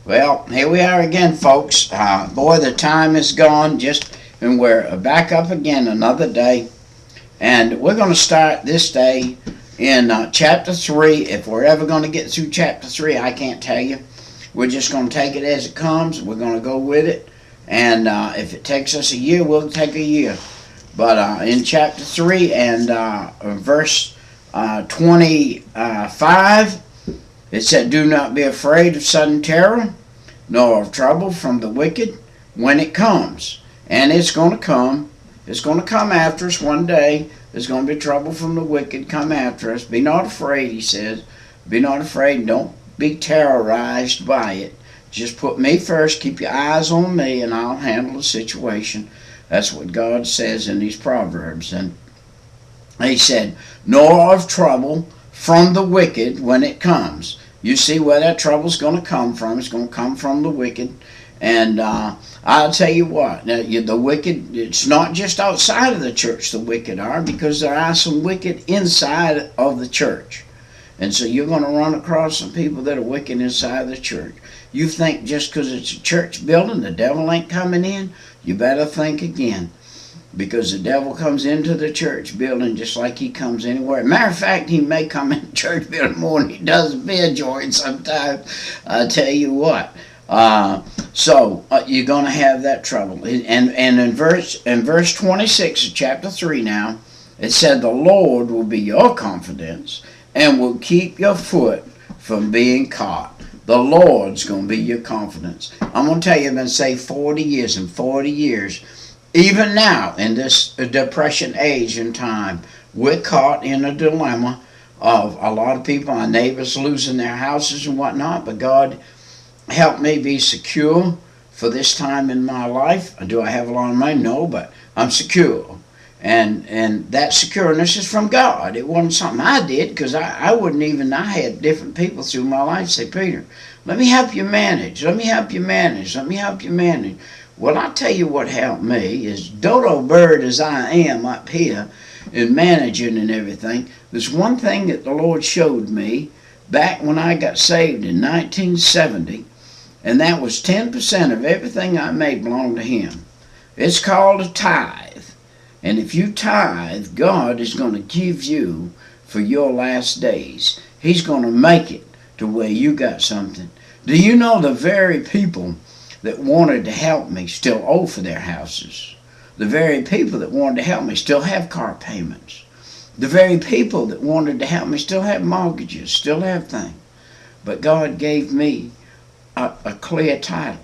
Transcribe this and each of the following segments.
Well, here we are again, folks. Boy, the time is gone, and we're back up again another day. And we're going to start this day in chapter 3. If we're ever going to get through chapter 3, I can't tell you. We're just going to take it as it comes. We're going to go with it. And if it takes us a year, we'll take a year. But in chapter 3 and verse 25, it said, "Do not be afraid of sudden terror, nor of trouble from the wicked when it comes." And it's going to come. It's going to come after us one day. There's going to be trouble from the wicked come after us. Be not afraid, he says. Be not afraid. Don't be terrorized by it. Just put me first. Keep your eyes on me, and I'll handle the situation. That's what God says in these Proverbs. And he said, "Nor of trouble from the wicked when it comes." You see where that trouble's going to come from. It's going to come from the wicked. And I'll tell you what, the wicked, it's not just outside of the church the wicked are, because there are some wicked inside of the church. And so you're going to run across some people that are wicked inside the church. You think just because it's a church building, the devil ain't coming in? You better think again. Because the devil comes into the church building just like he comes anywhere. Matter of fact, he may come in the church building more than he does a beer joint sometimes. I tell you what. So you're going to have that trouble. And in verse 26 of chapter 3 now, it said, "The Lord will be your confidence and will keep your foot from being caught." The Lord's going to be your confidence. I'm going to tell you, I've been saved 40 years, and 40 years, even now in this depression age and time, we're caught in a dilemma of a lot of people, our neighbors losing their houses and whatnot, but God help me be secure for this time in my life. Do I have a lot of money? No, but I'm secure. And that secureness is from God. It wasn't something I did, because I wouldn't even, I had different people through my life say, "Peter, let me help you manage. Let me help you manage. Let me help you manage." Well, I tell you what helped me is, dodo bird as I am up here in managing and everything, there's one thing that the Lord showed me back when I got saved in 1970, and that was 10% of everything I made belonged to Him. It's called a tithe. And if you tithe, God is going to give you for your last days. He's going to make it to where you got something. Do you know the very people that wanted to help me still owe for their houses? The very people that wanted to help me still have car payments. The very people that wanted to help me still have mortgages, still have things. But God gave me a clear title.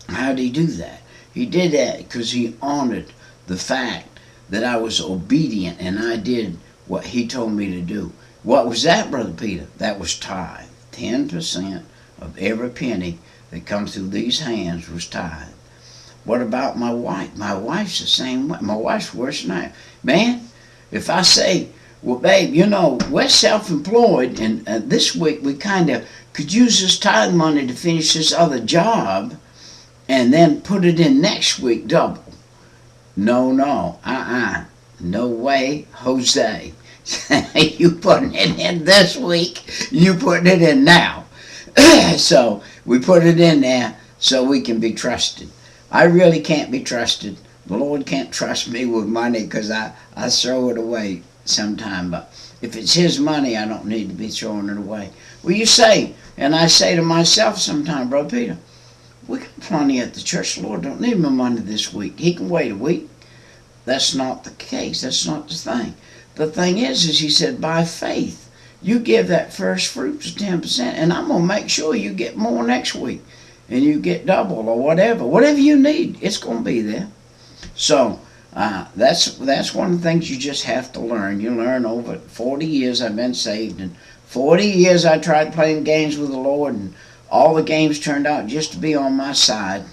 How did He do that? He did that because He honored the fact that I was obedient and I did what He told me to do. What was that, Brother Peter? That was tithe. 10% of every penny that comes through these hands was tithe. What about my wife? My wife's the same way. My wife's worse than I am. Man, if I say, "Well, babe, you know, we're self-employed, and this week we kind of could use this tithe money to finish this other job and then put it in next week double." No, no, no way, Jose. You putting it in this week, you putting it in now. So we put it in there so we can be trusted. I really can't be trusted. The Lord can't trust me with money, because I throw it away sometime. But if it's His money, I don't need to be throwing it away. Well, you say, and I say to myself sometimes, "Brother Peter, we got plenty at the church. The Lord don't need my money this week. He can wait a week." That's not the case. That's not the thing. The thing is He said, by faith, you give that first fruits 10%, and I'm going to make sure you get more next week, and you get double or whatever. Whatever you need, it's going to be there. So that's one of the things you just have to learn. You learn over 40 years I've been saved, and 40 years I tried playing games with the Lord, and all the games turned out just to be on my side.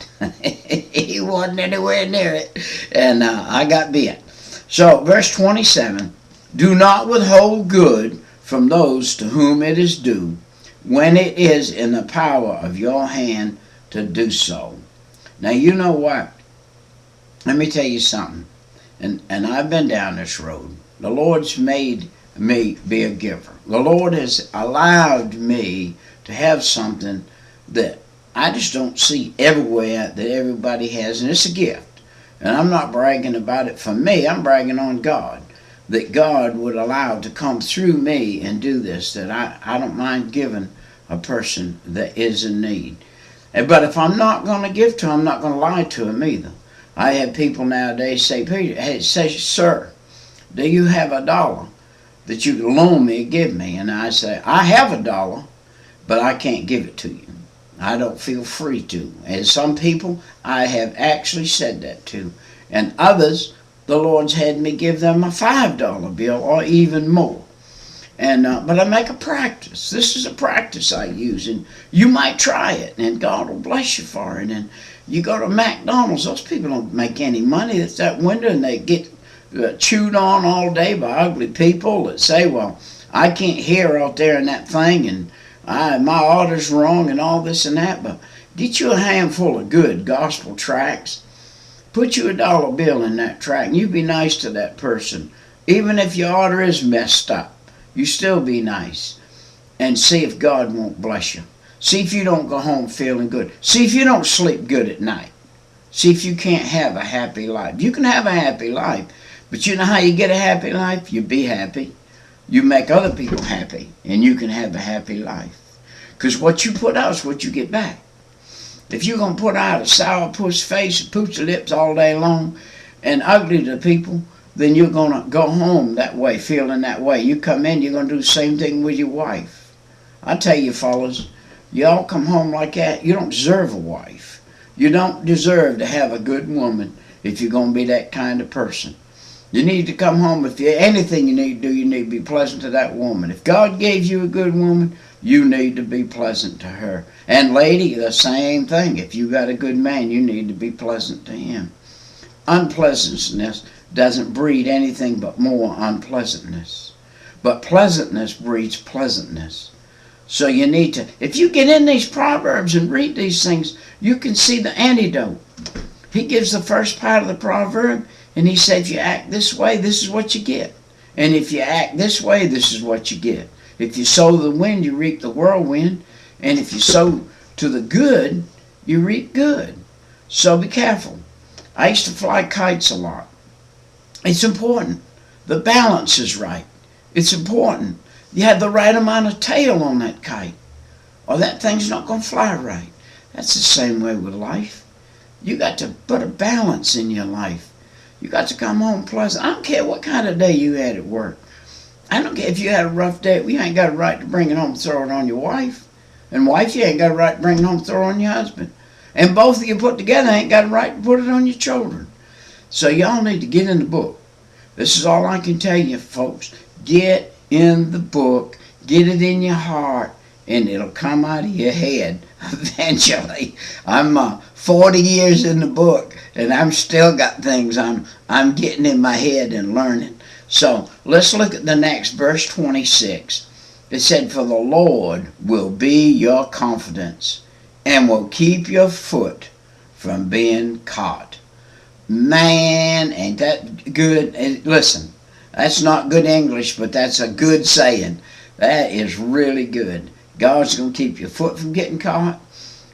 He wasn't anywhere near it, and I got bit. So verse 27, "Do not withhold good from those to whom it is due, when it is in the power of your hand to do so." Now, you know what? Let me tell you something. And I've been down this road. The Lord's made me be a giver. The Lord has allowed me to have something that I just don't see everywhere that everybody has, and it's a gift. And I'm not bragging about it for me, I'm bragging on God. That God would allow to come through me and do this, that I don't mind giving a person that is in need. But if I'm not going to give to him, I'm not going to lie to him either. I have people nowadays say, Peter, hey, say, sir, do you have $1 that you can loan me, give me? And I say, I have $1, but I can't give it to you. I don't feel free to. And some people I have actually said that to. And others, the Lord's had me give them a $5 bill or even more. And but I make a practice. This is a practice I use, and you might try it, and God will bless you for it. And you go to McDonald's; those people don't make any money. It's that window, and they get chewed on all day by ugly people that say, "Well, I can't hear out there in that thing, and my order's wrong, and all this and that." But get you a handful of good gospel tracts. Put you a $1 bill in that tract, and you be nice to that person, even if your order is messed up. You still be nice and see if God won't bless you. See if you don't go home feeling good. See if you don't sleep good at night. See if you can't have a happy life. You can have a happy life, but you know how you get a happy life? You be happy. You make other people happy, and you can have a happy life. Because what you put out is what you get back. If you're going to put out a sourpuss face and pooch lips all day long and ugly to people, then you're going to go home that way, feeling that way. You come in, you're going to do the same thing with your wife. I tell you, fellas, y'all come home like that, you don't deserve a wife. You don't deserve to have a good woman if you're going to be that kind of person. You need to come home, if you anything you need to do, you need to be pleasant to that woman. If God gave you a good woman, you need to be pleasant to her. And lady, the same thing. If you got a good man, you need to be pleasant to him. Unpleasantness doesn't breed anything but more unpleasantness. But pleasantness breeds pleasantness. So you need to, if you get in these Proverbs and read these things, you can see the antidote. He gives the first part of the proverb, and he said, if you act this way, this is what you get. And if you act this way, this is what you get. If you sow the wind, you reap the whirlwind. And if you sow to the good, you reap good. So be careful. I used to fly kites a lot. It's important. The balance is right. It's important. You have the right amount of tail on that kite, or that thing's not going to fly right. That's the same way with life. You got to put a balance in your life. You got to come home pleasant. I don't care what kind of day you had at work. I don't care if you had a rough day. You ain't got a right to bring it home and throw it on your wife. And wife, you ain't got a right to bring it home and throw it on your husband. And both of you put together ain't got a right to put it on your children. So y'all need to get in the book. This is all I can tell you, folks. Get in the book. Get it in your heart. And it'll come out of your head eventually. I'm 40 years in the book, and I'm still got things I'm getting in my head and learning. So let's look at the next verse 26. It said, for the Lord will be your confidence and will keep your foot from being caught. Man, ain't that good? And listen, that's not good English, but that's a good saying. That is really good. God's going to keep your foot from getting caught.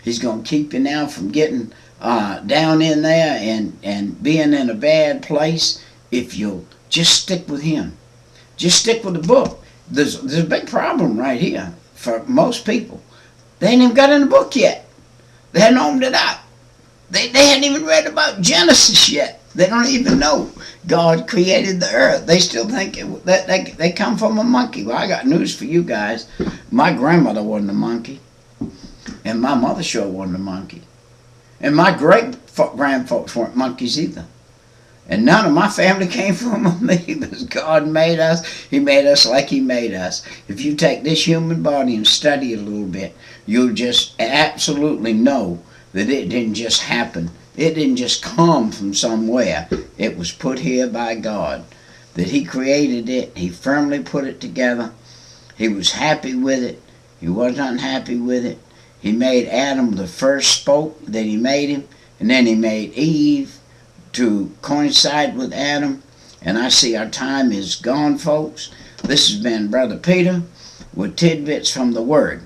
He's going to keep you now from getting down in there and being in a bad place if you'll just stick with Him. Just stick with the book. There's a big problem right here for most people. They ain't even got in the book yet. They hadn't opened it up. They hadn't even read about Genesis yet. They don't even know God created the earth. They still think that they come from a monkey. Well, I got news for you guys. My grandmother wasn't a monkey. And my mother sure wasn't a monkey. And my great-grandfolks weren't monkeys either. And none of my family came from me because God made us. He made us like He made us. If you take this human body and study it a little bit, you'll just absolutely know that it didn't just happen. It didn't just come from somewhere. It was put here by God. That He created it. He firmly put it together. He was happy with it. He wasn't unhappy with it. He made Adam the first spoke that He made him. And then He made Eve to coincide with Adam. And I see our time is gone, folks. This has been Brother Peter with tidbits from the Word.